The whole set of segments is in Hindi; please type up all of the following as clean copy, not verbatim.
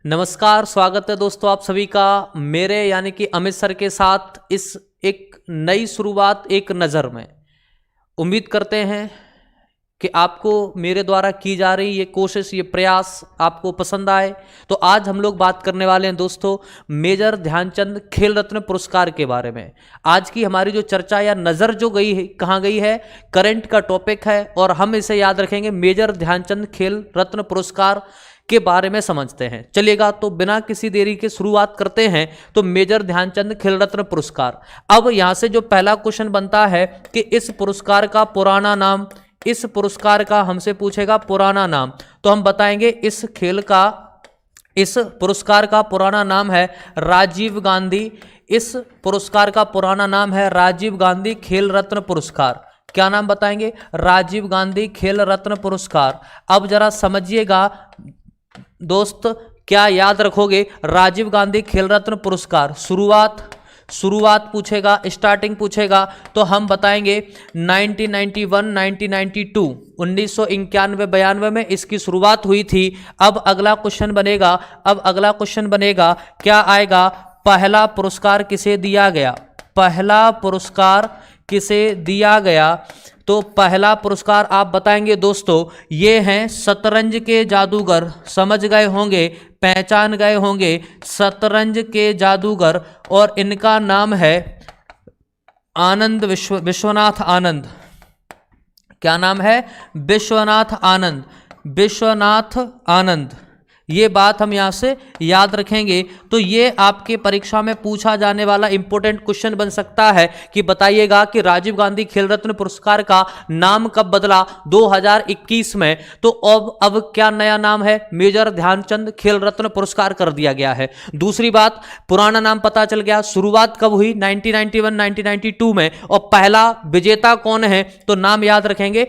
नमस्कार, स्वागत है दोस्तों आप सभी का मेरे यानी कि अमित सर के साथ इस एक नई शुरुआत एक नज़र में। उम्मीद करते हैं कि आपको मेरे द्वारा की जा रही ये कोशिश, ये प्रयास आपको पसंद आए। तो आज हम लोग बात करने वाले हैं दोस्तों मेजर ध्यानचंद खेल रत्न पुरस्कार के बारे में। आज की हमारी जो चर्चा या नज़र जो गई है, कहाँ गई है, करंट का टॉपिक है और हम इसे याद रखेंगे मेजर ध्यानचंद खेल रत्न पुरस्कार के बारे में समझते हैं। चलिएगा तो बिना किसी देरी के शुरुआत करते हैं। तो मेजर ध्यानचंद खेल रत्न पुरस्कार, अब यहां से जो पहला क्वेश्चन बनता है कि इस पुरस्कार का पुराना नाम, इस पुरस्कार का हमसे पूछेगा पुराना नाम, तो हम बताएंगे इस पुरस्कार का पुराना नाम है राजीव गांधी। इस पुरस्कार का पुराना नाम है राजीव गांधी खेल रत्न पुरस्कार। क्या नाम बताएंगे? राजीव गांधी खेल रत्न पुरस्कार। अब जरा समझिएगा दोस्त, क्या याद रखोगे? राजीव गांधी खेल रत्न पुरस्कार शुरुआत पूछेगा, स्टार्टिंग पूछेगा, तो हम बताएंगे 1991, 1992, 1991-92 में इसकी शुरुआत हुई थी। अब अगला क्वेश्चन बनेगा, क्या आएगा? पहला पुरस्कार किसे दिया गया? पहला पुरस्कार किसे दिया गया? तो पहला पुरस्कार आप बताएंगे दोस्तों, ये हैं शतरंज के जादूगर। समझ गए होंगे, पहचान गए होंगे, शतरंज के जादूगर, और इनका नाम है आनंद, विश्वनाथ आनंद। क्या नाम है? विश्वनाथ आनंद। ये बात हम यहाँ से याद रखेंगे। तो ये आपके परीक्षा में पूछा जाने वाला इंपॉर्टेंट क्वेश्चन बन सकता है कि बताइएगा कि राजीव गांधी खेल रत्न पुरस्कार का नाम कब बदला? 2021 में। तो अब क्या नया नाम है? मेजर ध्यानचंद खेल रत्न पुरस्कार कर दिया गया है। दूसरी बात, पुराना नाम पता चल गया। शुरुआत कब हुई? 1991, 1992 में। और पहला विजेता कौन है? तो नाम याद रखेंगे,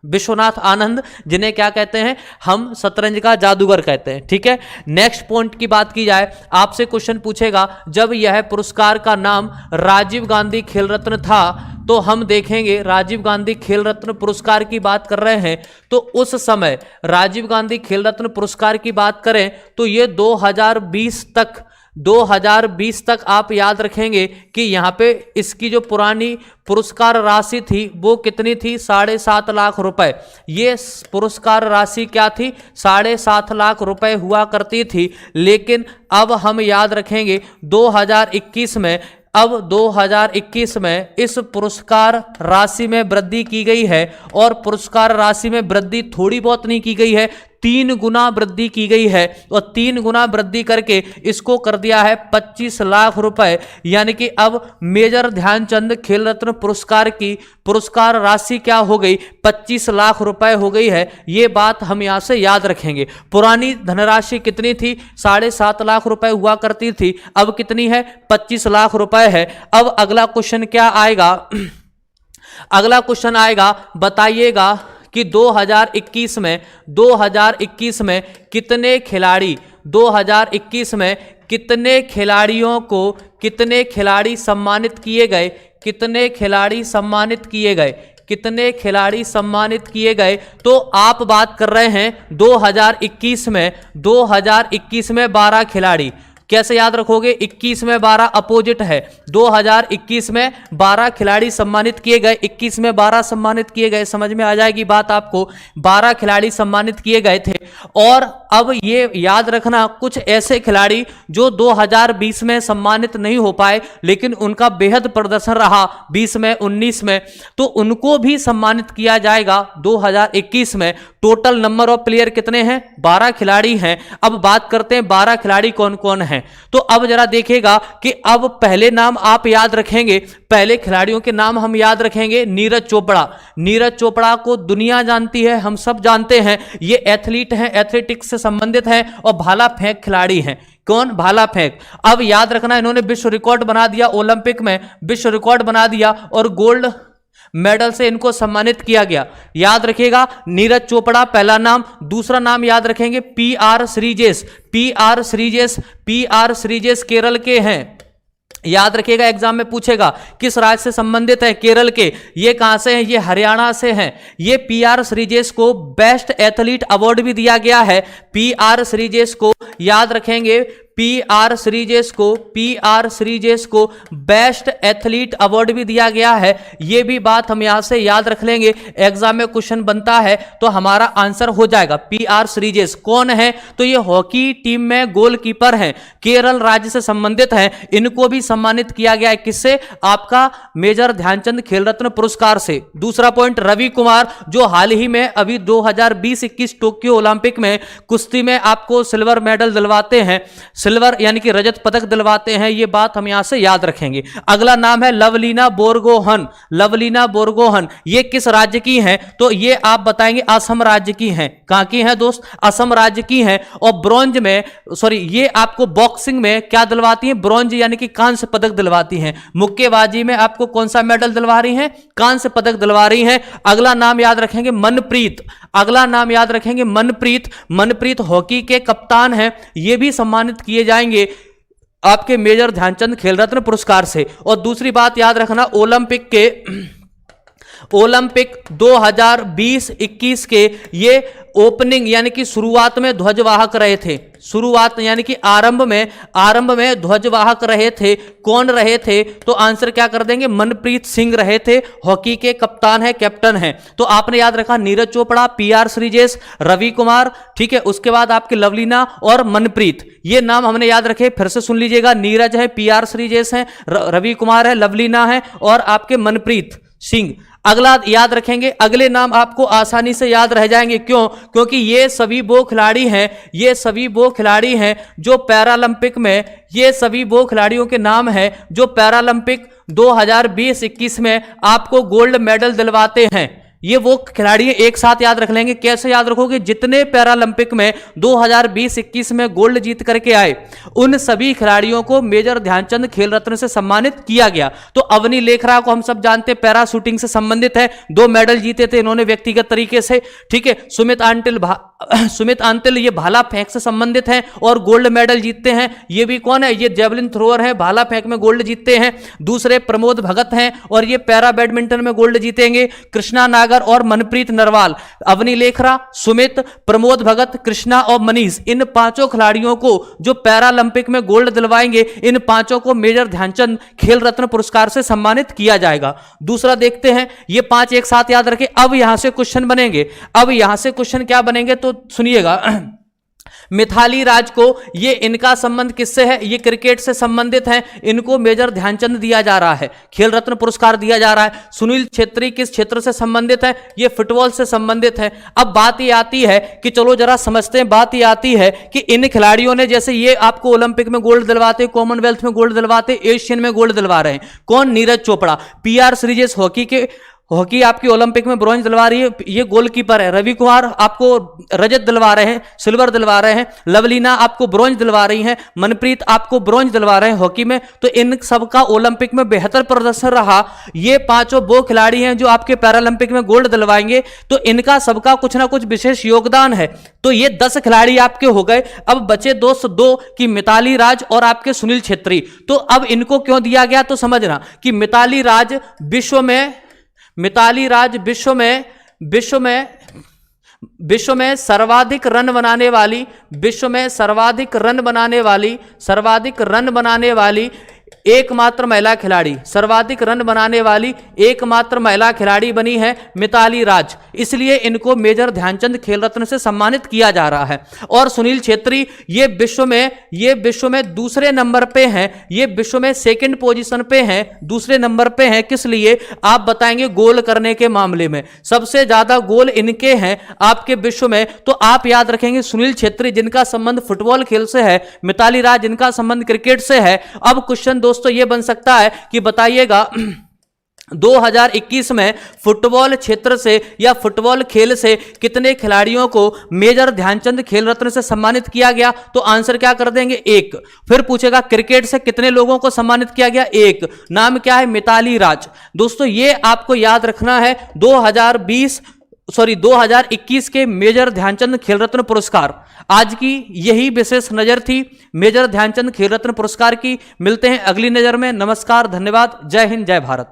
विश्वनाथ आनंद, जिन्हें क्या कहते हैं? हम शतरंज का जादूगर कहते हैं। ठीक है, नेक्स्ट पॉइंट की बात की जाए, आपसे क्वेश्चन पूछेगा जब यह पुरस्कार का नाम राजीव गांधी खेल रत्न था, तो हम देखेंगे राजीव गांधी खेल रत्न पुरस्कार की बात कर रहे हैं, तो उस समय राजीव गांधी खेल रत्न पुरस्कार की बात करें तो ये 2020 तक आप याद रखेंगे कि यहाँ पे इसकी जो पुरानी पुरस्कार राशि थी वो कितनी थी? 7.5 लाख रुपए। ये पुरस्कार राशि क्या थी? 7.5 लाख रुपए हुआ करती थी। लेकिन अब हम याद रखेंगे 2021 में इस पुरस्कार राशि में वृद्धि की गई है, और पुरस्कार राशि में वृद्धि थोड़ी बहुत नहीं की गई है, 3 गुना वृद्धि की गई है, और 3 गुना वृद्धि करके इसको कर दिया है 25 लाख रुपए। यानी कि अब मेजर ध्यानचंद खेल रत्न पुरस्कार की पुरस्कार राशि क्या हो गई? 25 लाख रुपए हो गई है। ये बात हम यहां से याद रखेंगे। पुरानी धनराशि कितनी थी? 7.5 लाख रुपए हुआ करती थी, अब कितनी है? 25 लाख रुपए है। अब अगला क्वेश्चन क्या आएगा? अगला क्वेश्चन आएगा, बताइएगा कि 2021 में कितने खिलाड़ी, 2021 में कितने खिलाड़ियों को, कितने खिलाड़ी सम्मानित किए गए? कितने खिलाड़ी सम्मानित किए गए? तो आप बात कर रहे हैं 2021 में 12 खिलाड़ी। कैसे याद रखोगे? 21 में 12 अपोजिट है, 2021 में 12 खिलाड़ी सम्मानित किए गए, 21 में 12 सम्मानित किए गए। समझ में आ जाएगी बात आपको, 12 खिलाड़ी सम्मानित किए गए थे। और अब ये याद रखना, कुछ ऐसे खिलाड़ी जो 2020 में सम्मानित नहीं हो पाए लेकिन उनका बेहद प्रदर्शन रहा 20 में, 19 में, तो उनको भी सम्मानित किया जाएगा 2021 में। टोटल नंबर ऑफ प्लेयर कितने हैं? 12 खिलाड़ी हैं। अब बात करते हैं 12 खिलाड़ी कौन कौन हैं। तो अब जरा देखिएगा कि अब पहले नाम आप याद रखेंगे, पहले खिलाड़ियों के नाम हम याद रखेंगे। नीरज चोपड़ा को दुनिया जानती है, हम सब जानते हैं। ये एथलीट हैं, एथलेटिक्स से संबंधित हैं और भाला फेंक खिलाड़ी हैं। कौन? भाला फेंक। अब याद रखना, इन्होंने विश्व रिकॉर्ड बना दिया, ओलंपिक में विश्व रिकॉर्ड बना दिया और गोल्ड मेडल से इनको सम्मानित किया गया। याद रखिएगा, नीरज चोपड़ा पहला नाम। दूसरा नाम याद रखेंगे पी आर श्रीजेश केरल के हैं। याद रखिएगा, एग्जाम में पूछेगा किस राज्य से संबंधित है, केरल के। ये कहां से हैं, ये हरियाणा से हैं। ये पीआर श्रीजेश को बेस्ट एथलीट अवार्ड भी दिया गया है। पीआर श्रीजेश को याद रखेंगे, पीआर श्रीजेश को बेस्ट एथलीट अवार्ड भी दिया गया है। यह भी बात हम यहां से याद रख लेंगे, एग्जाम में क्वेश्चन बनता है तो हमारा आंसर हो जाएगा। पीआर श्रीजेश कौन है, तो ये हॉकी टीम में गोलकीपर हैं, केरल राज्य से संबंधित हैं। इनको भी सम्मानित किया गया है, किससे, आपका मेजर ध्यानचंद खेल रत्न पुरस्कार से। दूसरा पॉइंट, रवि कुमार जो हाल ही में अभी 2020-21 टोक्यो ओलंपिक में कुश्ती में आपको सिल्वर मेडल दिलवाते हैं, सिल्वर यानी कि रजत पदक दिलवाते हैं। ये बात हम यहां से याद रखेंगे। अगला नाम है लवलीना बोरगोहन। लवलीना बोरगोहन ये किस राज्य की हैं, तो ये आप बताएंगे असम राज्य की हैं। कहां की हैं दोस्त, असम राज्य की हैं। और ब्रॉन्ज में, सॉरी, ये आपको बॉक्सिंग में क्या दिलवाती हैं, ब्रॉन्ज यानी कि कांस्य पदक दिलवाती हैं। मुक्केबाजी में आपको कौन सा मेडल दिलवा रही हैं, कांस्य पदक दिलवा रही हैं। अगला नाम याद रखेंगे मनप्रीत। अगला नाम याद रखेंगे मनप्रीत। मनप्रीत हॉकी के कप्तान हैं, ये भी सम्मानित किए जाएंगे आपके मेजर ध्यानचंद खेल रत्न पुरस्कार से। और दूसरी बात याद रखना, ओलंपिक 2020-21 के ये ओपनिंग यानी कि शुरुआत में ध्वजवाहक रहे थे। शुरुआत यानी कि आरंभ में ध्वजवाहक रहे थे। कौन रहे थे, तो आंसर क्या कर देंगे, मनप्रीत सिंह रहे थे। हॉकी के कप्तान है, कैप्टन है। तो आपने याद रखा नीरज चोपड़ा, पीआर श्रीजेश, रवि कुमार, ठीक है। उसके बाद आपके लवलीना और मनप्रीत, ये नाम हमने याद रखे, फिर से सुन लीजिएगा। नीरज है, पीआर श्रीजेश है, रवि कुमार है, लवलीना है और आपके मनप्रीत सिंह। अगला याद रखेंगे, अगले नाम आपको आसानी से याद रह जाएंगे। क्यों, क्योंकि ये सभी वो खिलाड़ी हैं जो पैरालंपिक में, ये सभी वो खिलाड़ियों के नाम हैं जो पैरालंपिक 2020-21 में आपको गोल्ड मेडल दिलवाते हैं। ये वो खिलाड़ी एक साथ याद रख लेंगे। कैसे याद रखोगे, जितने पैरालंपिक में 2020-21 में गोल्ड जीत करके आए, उन सभी खिलाड़ियों को मेजर ध्यानचंद खेल रत्न से सम्मानित किया गया। तो अवनी लेखरा को हम सब जानते हैं, पैरा शूटिंग से संबंधित है, 2 मेडल जीते थे इन्होंने व्यक्तिगत तरीके से, ठीक है। सुमित आंतिल ये भाला फेंक से संबंधित हैं और गोल्ड मेडल जीतते हैं। ये भी कौन है, ये जेवलिन थ्रोअर है, भाला फेंक में गोल्ड जीतते हैं। दूसरे प्रमोद भगत हैं और ये पैरा बैडमिंटन में गोल्ड जीतेंगे। कृष्णा नागर और मनप्रीत नरवाल, अवनी लेखरा, सुमित, प्रमोद भगत, कृष्णा और मनीष, इन 5 खिलाड़ियों को जो पैरालंपिक में गोल्ड दिलवाएंगे, इन 5 को मेजर ध्यानचंद खेल रत्न पुरस्कार से सम्मानित किया जाएगा। दूसरा देखते हैं, ये 5 एक साथ याद रखें। अब यहां से क्वेश्चन बनेंगे। अब यहां से क्वेश्चन क्या बनेंगे, तो सुनिएगा। मिथाली राज को, ये इनका संबंध किससे है, ये क्रिकेट से संबंधित हैं। इनको मेजर ध्यानचंद दिया जा रहा है, खेल रत्न पुरस्कार दिया जा रहा है। सुनील छेत्री किस क्षेत्र से संबंधित है, ये फुटबॉल से संबंधित है। अब बात ये आती है कि चलो जरा समझते हैं, बात ये आती है कि इन खिलाड़ियों ने, जैसे ये आपको ओलंपिक में गोल्ड दिलवाते, कॉमनवेल्थ में गोल्ड दिलवाते, एशियन में गोल्ड दिलवा रहे हैं। कौन, नीरज चोपड़ा। पीआर श्रीजेश हॉकी आपकी ओलंपिक में ब्रॉन्ज दिलवा रही है, ये गोलकीपर है। रवि कुमार आपको रजत दिलवा रहे हैं, सिल्वर दिलवा रहे हैं। लवलीना आपको ब्रॉन्ज दिलवा रही हैं। मनप्रीत आपको ब्रॉन्ज दिलवा रहे हैं हॉकी में। तो इन सबका ओलंपिक में बेहतर प्रदर्शन रहा। ये 5 वो खिलाड़ी हैं जो आपके पैरालंपिक में गोल्ड दिलवाएंगे, तो इनका सबका कुछ ना कुछ विशेष योगदान है। तो ये 10 खिलाड़ी आपके हो गए। अब बचे 202 की मिताली राज और आपके सुनील छेत्री। तो अब इनको क्यों दिया गया, तो समझना कि मिताली राज विश्व में सर्वाधिक रन बनाने वाली एकमात्र महिला खिलाड़ी, सर्वाधिक रन बनाने वाली एकमात्र महिला खिलाड़ी बनी है मिताली राज। इसलिए इनको मेजर ध्यानचंद खेल रत्न से सम्मानित किया जा रहा है। और सुनील छेत्री ये विश्व में दूसरे नंबर पे हैं, ये विश्व में 2nd पोजीशन पे हैं, दूसरे नंबर पे हैं। किस लिए, आप बताएंगे, गोल करने के मामले में सबसे ज्यादा गोल इनके हैं आपके विश्व में। तो आप याद रखेंगे सुनील छेत्री जिनका संबंध फुटबॉल खेल से है, मिताली राज जिनका संबंध क्रिकेट से है। अब क्वेश्चन दोस्तों ये बन सकता है कि बताइएगा 2021 में फुटबॉल क्षेत्र से या फुटबॉल खेल से कितने खिलाड़ियों को मेजर ध्यानचंद खेल रत्न से सम्मानित किया गया, तो आंसर क्या कर देंगे, 1। फिर पूछेगा क्रिकेट से कितने लोगों को सम्मानित किया गया, 1। नाम क्या है, मिताली राज। दोस्तों ये आपको याद रखना है। 2021 के मेजर ध्यानचंद खेल रत्न पुरस्कार। आज की यही विशेष नजर थी मेजर ध्यानचंद खेल रत्न पुरस्कार की। मिलते हैं अगली नजर में। नमस्कार, धन्यवाद, जय हिंद, जय भारत।